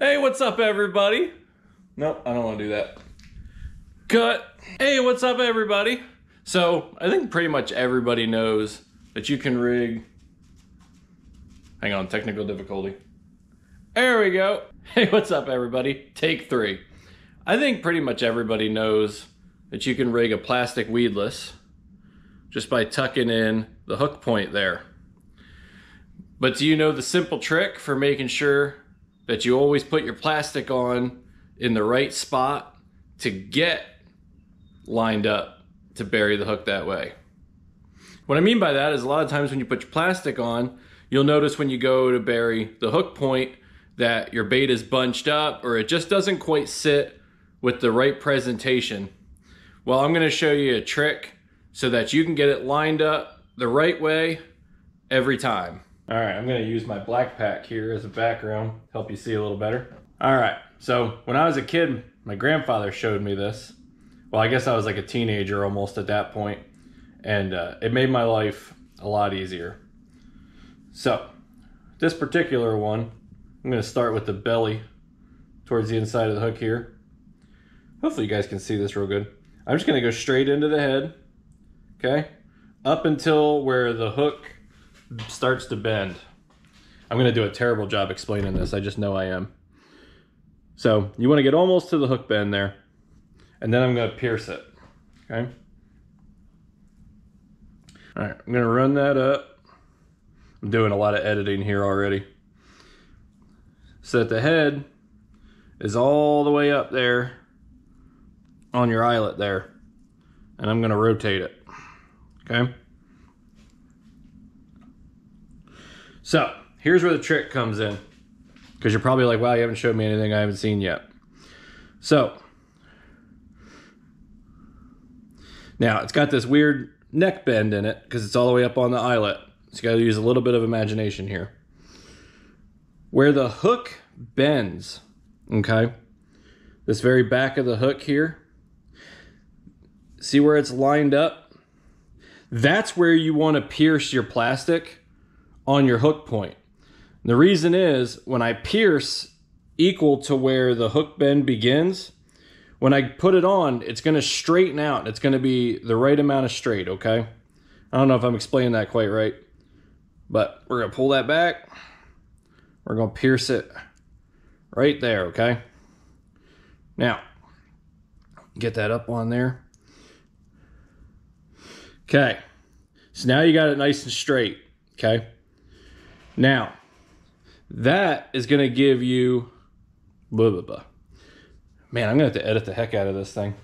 Hey, what's up, everybody? Nope, I don't want to do that. Cut. Hey, what's up, everybody? So, I think pretty much everybody knows that you can rig... Hang on, technical difficulty. There we go. Hey, what's up, everybody? Take 3. I think pretty much everybody knows that you can rig a plastic weedless just by tucking in the hook point there. But do you know the simple trick for making sure that you always put your plastic on in the right spot to get lined up to bury the hook that way? What I mean by that is a lot of times when you put your plastic on, you'll notice when you go to bury the hook point that your bait is bunched up or it just doesn't quite sit with the right presentation. Well, I'm going to show you a trick so that you can get it lined up the right way every time. All right, I'm going to use my black pack here as a background, help you see a little better. All right, so when I was a kid, my grandfather showed me this. Well, I guess I was like a teenager almost at that point, and it made my life a lot easier. So, this particular one, I'm going to start with the belly towards the inside of the hook here. Hopefully you guys can see this real good. I'm just going to go straight into the head, okay? Up until where the hook starts to bend. I'm going to do a terrible job explaining this. I just know I am. So you want to get almost to the hook bend there, and then I'm going to pierce it, okay? All right, I'm going to run that up. I'm doing a lot of editing here already. So that the head is all the way up there on your eyelet there, and I'm going to rotate it, okay? So, here's where the trick comes in. Because you're probably like, wow, you haven't showed me anything I haven't seen yet. So, now it's got this weird neck bend in it because it's all the way up on the eyelet. So you got to use a little bit of imagination here. Where the hook bends, okay, this very back of the hook here, see where it's lined up? That's where you want to pierce your plastic on your hook point. The reason is when I pierce equal to where the hook bend begins, when I put it on, it's going to straighten out. It's going to be the right amount of straight, okay? I don't know if I'm explaining that quite right, but we're going to pull that back. We're going to pierce it right there, okay? Now, get that up on there. Okay, so now you got it nice and straight, okay? Now, that is going to give you, blah, blah, blah. Man, I'm going to have to edit the heck out of this thing.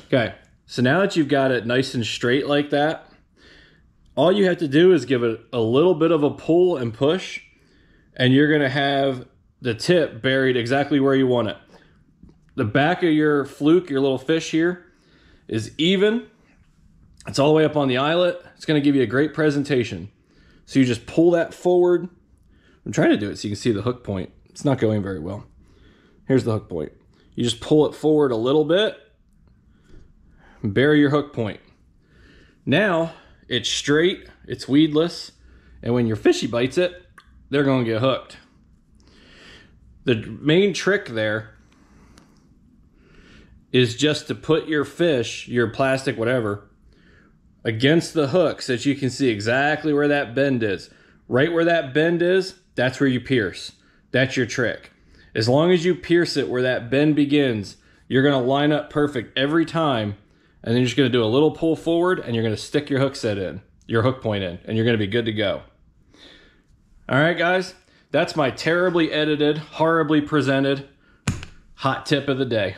Okay, so now that you've got it nice and straight like that, all you have to do is give it a little bit of a pull and push, and you're going to have the tip buried exactly where you want it. The back of your fluke, your little fish here, is even. It's all the way up on the eyelet. It's going to give you a great presentation. So you just pull that forward. I'm trying to do it so you can see the hook point. It's not going very well. Here's the hook point. You just pull it forward a little bit. Bury your hook point. Now, it's straight, it's weedless, and when your fishy bites it, they're going to get hooked. The main trick there is just to put your fish, your plastic, whatever, against the hook so that you can see exactly where that bend is. Right where that bend is, that's where you pierce. That's your trick. As long as you pierce it where that bend begins, you're going to line up perfect every time, and then you're just going to do a little pull forward, and you're going to stick your hook set in, your hook point in, and you're going to be good to go. All right, guys, that's my terribly edited, horribly presented hot tip of the day.